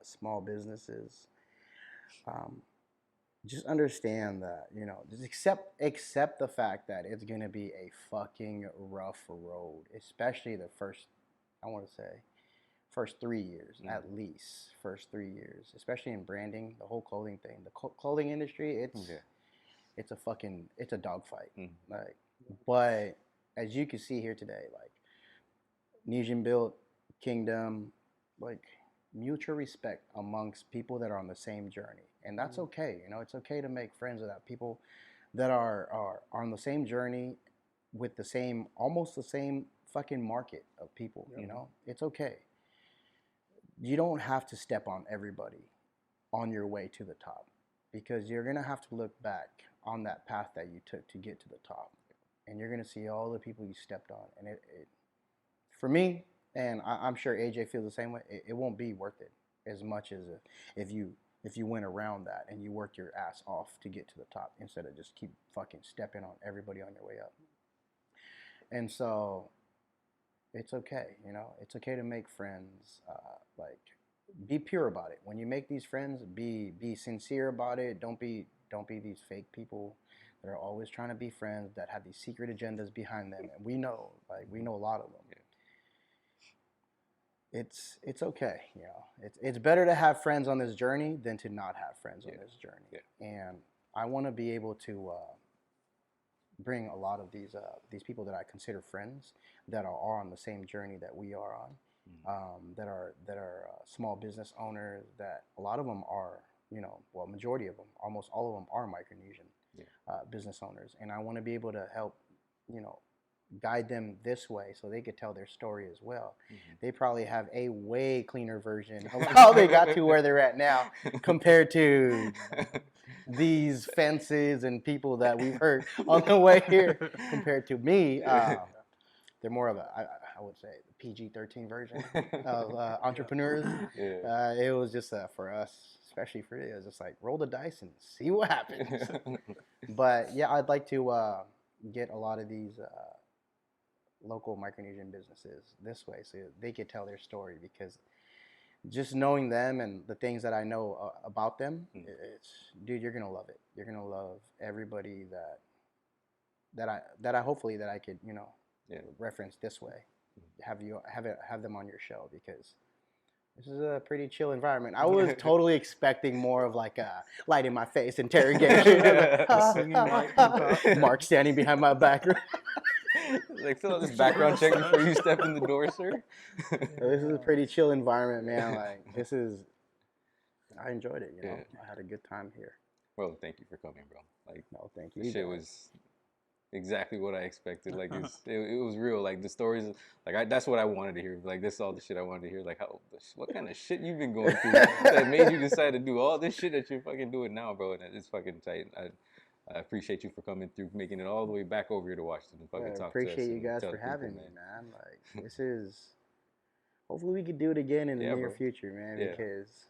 small businesses, just understand that just accept the fact that it's gonna be a fucking rough road, especially the first, I want to say, first 3 years at least. First 3 years, especially in branding, the whole clothing thing, the clothing industry. It's a dogfight. Like, but as you can see here today, like Kngdom built Kngdom, like mutual respect amongst people that are on the same journey, and that's okay. It's okay to make friends with that people that are on the same journey with almost the same fucking market of people. It's okay. You don't have to step on everybody on your way to the top, because you're gonna have to look back on that path that you took to get to the top, and you're gonna see all the people you stepped on, and it for me, and I'm sure AJ feels the same way. It won't be worth it as much as if you went around that and you worked your ass off to get to the top instead of just keep fucking stepping on everybody on your way up. And so it's okay, it's okay to make friends. Like, be pure about it. When you make these friends, be sincere about it. Don't be these fake people that are always trying to be friends, that have these secret agendas behind them. And we know a lot of them. It's okay, it's better to have friends on this journey than to not have friends on this journey. And I want to be able to bring a lot of these people that I consider friends, that are on the same journey that we are on, that are small business owners, that a lot of them are, majority of them, almost all of them are Micronesian business owners, and I want to be able to help, guide them this way so they could tell their story as well. They probably have a way cleaner version of how they got to where they're at now compared to these fences and people that we've heard on the way here. Compared to me, they're more of I would say the PG-13 version of entrepreneurs. It was just for us, especially for you, it was just like roll the dice and see what happens. But yeah, I'd like to get a lot of these local Micronesian businesses this way so they could tell their story, because just knowing them and the things that I know about them, dude, you're gonna love it. You're gonna love everybody that I hopefully that I could reference this way, have them on your show, because this is a pretty chill environment. I was totally expecting more of like a light in my face interrogation. Mark standing behind my back. Like, fill out this background check before you step in the door, sir. This is a pretty chill environment, man. Like, I enjoyed it. I had a good time here. Well, thank you for coming, bro. Like, no, thank you. This shit was exactly what I expected. Like, it was real. Like, the stories, like, that's what I wanted to hear. Like, this is all the shit I wanted to hear. Like, what kind of shit you've been going through that made you decide to do all this shit that you're fucking doing now, bro? And it's fucking tight. I appreciate you for coming through, making it all the way back over here to Washington and fucking talk to us. I appreciate you guys for having me, man. Like, this is. Hopefully we could do it again in the near future, man. Because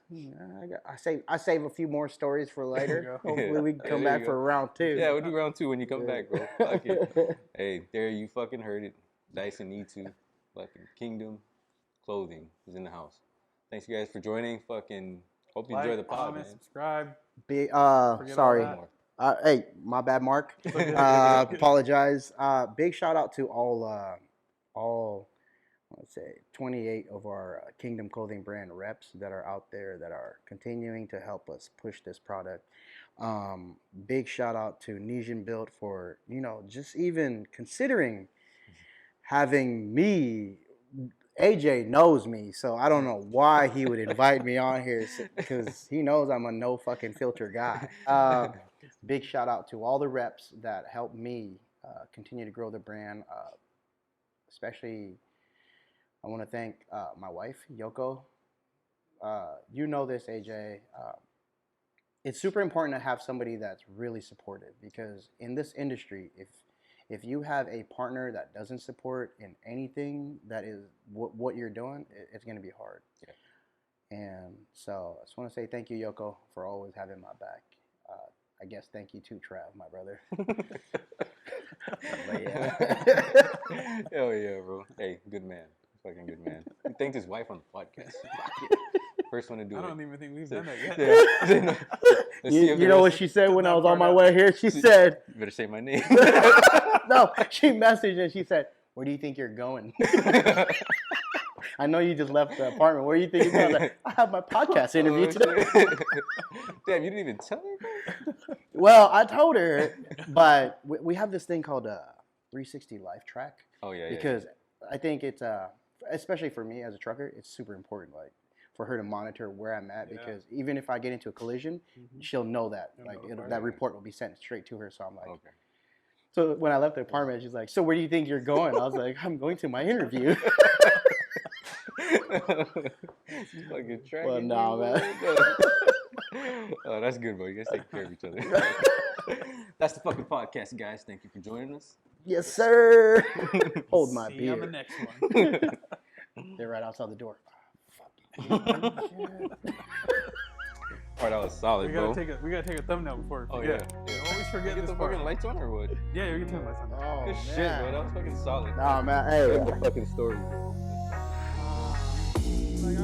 I save a few more stories for later. Hopefully we can come back for round 2. Yeah, we'll do round 2 when you come back, bro. Fuck it. Hey, there you fucking heard it. Dison, Ittu, fucking Kngdom Klothing is in the house. Thanks you guys for joining. Fucking hope you enjoy the pod, man. Subscribe. Sorry. Hey, my bad, Mark. Apologize. Big shout out to all, let's say, 28 of our Kngdom Klothing brand reps that are out there that are continuing to help us push this product Big shout out to Kngdom Built for, just even considering having me. AJ knows me, so I don't know why he would invite me on here because he knows I'm a no fucking filter guy. Big shout out to all the reps that helped me continue to grow the brand. Especially, I want to thank my wife, Yoko. You know this, AJ. It's super important to have somebody that's really supportive because in this industry, if you have a partner that doesn't support in anything that is what you're doing, it's going to be hard. Yeah. And so I just want to say thank you, Yoko, for always having my back. I guess thank you too, Trav, my brother. But yeah. Hell yeah, bro. Hey, good man. Fucking good man. He thanked his wife on the podcast. First one to do it. I don't even think we've done that yet. You know what she said when I was on my way here? She said, "You better say my name." No, she messaged and she said, "Where do you think you're going?" I know you just left the apartment. Where do you think you're going? Like, I have my podcast interview today. Damn, you didn't even tell her? Well, I told her, but we have this thing called a 360 life track. Oh, yeah. Because I think it's, especially for me as a trucker, it's super important, like, for her to monitor where I'm at. Because even if I get into a collision, she'll know that. That report will be sent straight to her. So I'm like, okay. So when I left the apartment, she's like, "So where do you think you're going?" I was like, "I'm going to my interview." You fucking tracking. Well, nah, man. Oh, that's good, bro. You guys take care of each other. That's the fucking podcast, guys. Thank you for joining us. Yes, sir. Hold my See beer. you on the next one. They're right outside the door. Oh, that was solid, bro. We gotta take a thumbnail before. Oh yeah. Always forget Get this the part. fucking lights on or what? Yeah, we can turn the lights on. Oh, Good man. shit, bro. That was fucking solid. Nah, man. Hey. The fucking story. Like,